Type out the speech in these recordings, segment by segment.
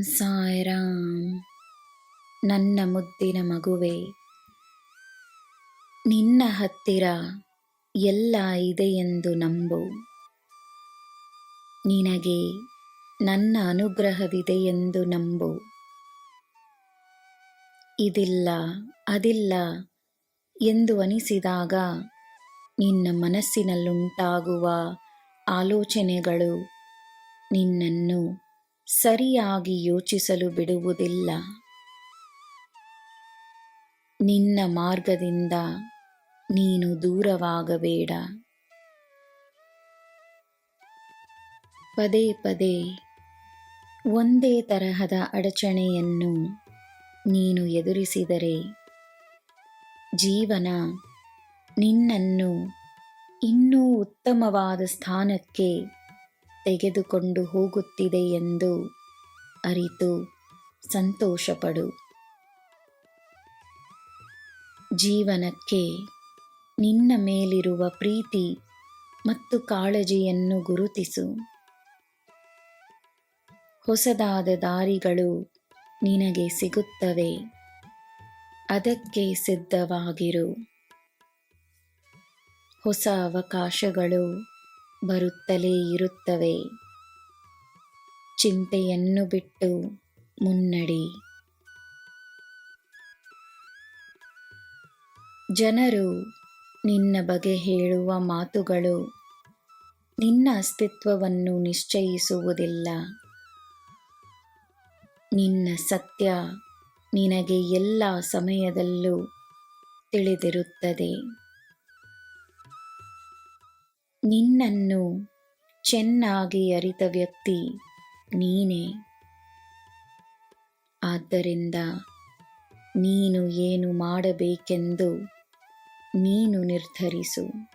ಸಾಯಿರಾಮ್. ನನ್ನ ಮುದ್ದಿನ ಮಗುವೆ, ನಿನ್ನ ಹತ್ತಿರ ಎಲ್ಲ ಇದೆಯೆಂದು ನಂಬು. ನಿನಗೆ ನನ್ನ ಅನುಗ್ರಹವಿದೆಯೆಂದು ನಂಬು. ಇದಿಲ್ಲ ಅದಿಲ್ಲ ಎಂದು ಅನಿಸಿದಾಗ ನಿನ್ನ ಮನಸ್ಸಿನಲ್ಲುಂಟಾಗುವ ಆಲೋಚನೆಗಳು ನಿನ್ನನ್ನು ಸರಿಯಾಗಿ ಯೋಚಿಸಲು ಬಿಡುವುದಿಲ್ಲ. ನಿನ್ನ ಮಾರ್ಗದಿಂದ ನೀನು ದೂರವಾಗಬೇಡ. ಪದೇ ಪದೇ ಒಂದೇ ತರಹದ ಅಡಚಣೆಯನ್ನು ನೀನು ಎದುರಿಸಿದರೆ ಜೀವನ ನಿನ್ನನ್ನು ಇನ್ನೂ ಉತ್ತಮವಾದ ಸ್ಥಾನಕ್ಕೆ ತೆಗೆದುಕೊಂಡು ಹೋಗುತ್ತಿದೆ ಎಂದು ಅರಿತು ಸಂತೋಷಪಡು. ಜೀವನಕ್ಕೆ ನಿನ್ನ ಮೇಲಿರುವ ಪ್ರೀತಿ ಮತ್ತು ಕಾಳಜಿಯನ್ನು ಗುರುತಿಸು. ಹೊಸದಾದ ದಾರಿಗಳು ನಿನಗೆ ಸಿಗುತ್ತವೆ, ಅದಕ್ಕೆ ಸಿದ್ಧವಾಗಿರು. ಹೊಸ ಅವಕಾಶಗಳು ಬರುತ್ತಲೇ ಇರುತ್ತವೆ. ಚಿಂತೆಯನ್ನು ಬಿಟ್ಟು ಮುನ್ನಡಿ. ಜನರು ನಿನ್ನ ಬಗ್ಗೆ ಹೇಳುವ ಮಾತುಗಳು ನಿನ್ನ ಅಸ್ತಿತ್ವವನ್ನು ನಿಶ್ಚಯಿಸುವುದಿಲ್ಲ. ನಿನ್ನ ಸತ್ಯ ನಿನಗೆ ಎಲ್ಲ ಸಮಯದಲ್ಲೂ ತಿಳಿದಿರುತ್ತದೆ. ನಿನ್ನನ್ನು ಚೆನ್ನಾಗಿ ಅರಿತ ವ್ಯಕ್ತಿ ನೀನೇ. ಆದ್ದರಿಂದ ನೀನು ಏನು ಮಾಡಬೇಕೆಂದು ನೀನು ನಿರ್ಧರಿಸು.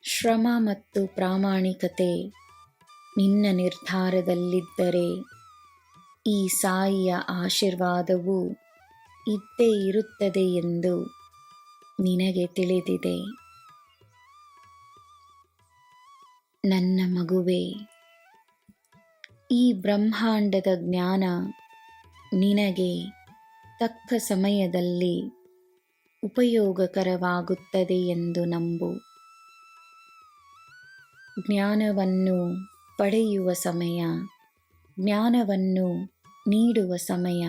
ಶ್ರಮ ಮತ್ತು ಪ್ರಾಮಾಣಿಕತೆ ನಿನ್ನ ನಿರ್ಧಾರದಲ್ಲಿದ್ದರೆ ಈ ಸಾಯಿಯ ಆಶೀರ್ವಾದವು ಇದ್ದೇ ಇರುತ್ತದೆ ಎಂದು ನಿನಗೆ ತಿಳಿದಿದೆ. ನನ್ನ ಮಗುವೇ, ಈ ಬ್ರಹ್ಮಾಂಡದ ಜ್ಞಾನ ನಿನಗೆ ತಕ್ಕ ಸಮಯದಲ್ಲಿ ಉಪಯೋಗಕರವಾಗುತ್ತದೆ ಎಂದು ನಂಬು. ಜ್ಞಾನವನ್ನು ಪಡೆಯುವ ಸಮಯ, ಜ್ಞಾನವನ್ನು ನೀಡುವ ಸಮಯ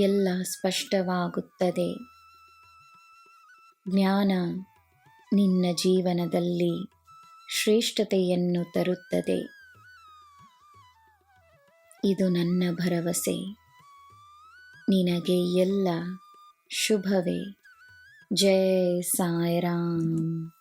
ಎಲ್ಲ ಸ್ಪಷ್ಟವಾಗುತ್ತದೆ. ಜ್ಞಾನ ನಿನ್ನ ಜೀವನದಲ್ಲಿ ಶ್ರೇಷ್ಠತೆಯನ್ನು ತರುತ್ತದೆ. ಇದು ನನ್ನ ಭರವಸೆ. ನಿನಗೆ ಎಲ್ಲ ಶುಭವೇ. ಜೈ ಸಾಯಿರಾಮ್.